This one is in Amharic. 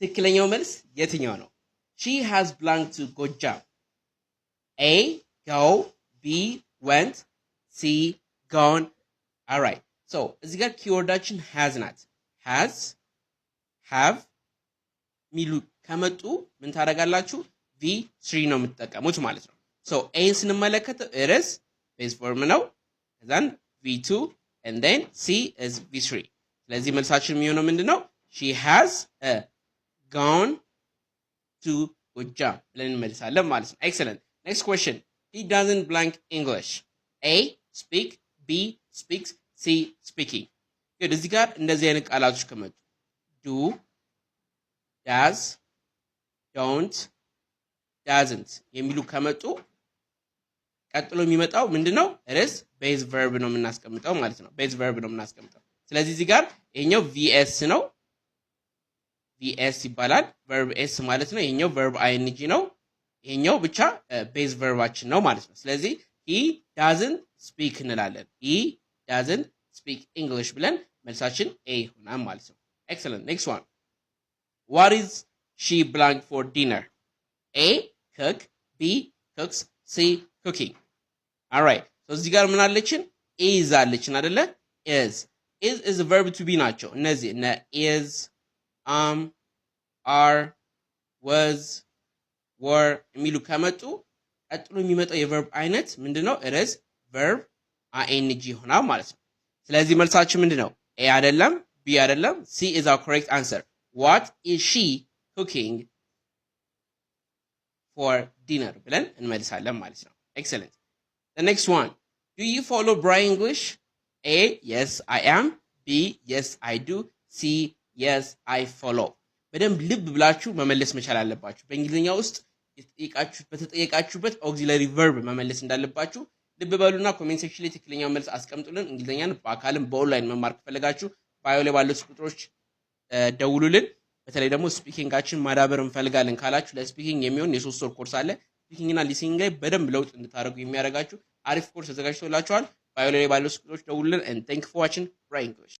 ትክክለኛው መልስ የትኛው ነው? She has blank to Goja. A, go. B, went. C, gone. All right. So እዚህ ጋር ኪወርዳችን has ናት። has, have ሚሉ ከመጡ ምን ታደርጋላችሁ? V3 ነው የምትጠቀሙት ማለት ነው። So A ስንመለከት it is base verb ነው። then V2 and then C is V3. ስለዚህ መልሳችን የሚሆነው ምንድነው? She has gone to Goja ብለን እንመልሳለን ማለት ነው። Excellent. Next question. He doesn't blank English. A, speak. B, speaks. C, speaking. Good. እዚህ ጋር እንደዚህ አይነት ቃላቶች ከመጡ do, does, don't, doesn't የሚሉ ከመጡ ቀጥሎ የሚመጣው ምንድነው? it is base verb ነው የምናስቀምጠው ማለት ነው። base verb ነው የምናስቀምጠው። ስለዚህ እዚህ ጋር ይሄኛው VS ነው። VS ይባላል። verb S ማለት ነው። ይሄኛው verb ing ነው። ይሄኛው ብቻ base verbaችን ነው ማለት ነው። ስለዚህ he doesn't speak እንላለን። he doesn't speak English ብለን መልሳችን A ይሆናል ማለት ነው። Excellent. Next one. What is she blank for dinner? A, cook. B, cooks. C, cooking. All right. So እዚህ ጋር ምን አለችን? is አለችን አይደለ? is a verb to be ናቸው። እነዚህ is, are, was, were የሚሉ ከመጡ ቀጥሎ የሚመጣው የverb አይነት ምንድነው? it is verb ing ይሆናል ማለት ነው። ስለዚህ መልሳችን ምንድነው? A አይደለም፣ B አይደለም፣ C is our correct answer. What is she cooking for dinner ብለን እንመልሳለን ማለት ነው። Excellent. The next one. Do you follow Braille English? A, yes I am. B, yes I do. C, yes I follow. በደንብ ልብ ብላችሁ መመለስ መቻል አለባችሁ። በእንግሊዝኛ ውስጥ በተጠየቃችሁበት auxiliary verb መመለስ እንዳለባችሁ ልብ በሉና ኮሜንት ሴክሽን ላይ ትክክለኛውን መልስ አስቀምጡልን። እንግሊዝኛን በአካልም በኦንላይን መማር ከፈለጋችሁ ባዮ ላይ ባሉት ቁጥሮች ደውሉልን። በተለይ ደግሞ ስፒኪንጋችን ማዳበር እንፈልጋለን ካላችሁ ለስፒኪንግ የሚሆን የ3 ወር ኮርስ አለ። ስፒኪንግ እና ሊስኒንግ ላይ በደንብ ለውጥ እንድታደርጉ የሚያደርጋችሁ አሪፍ ኮርስ ተዘጋጅቶላችኋል። ባዮ ላይ ባሉት ቁጥሮች ደውሉልን። and thank you for watching Braille English.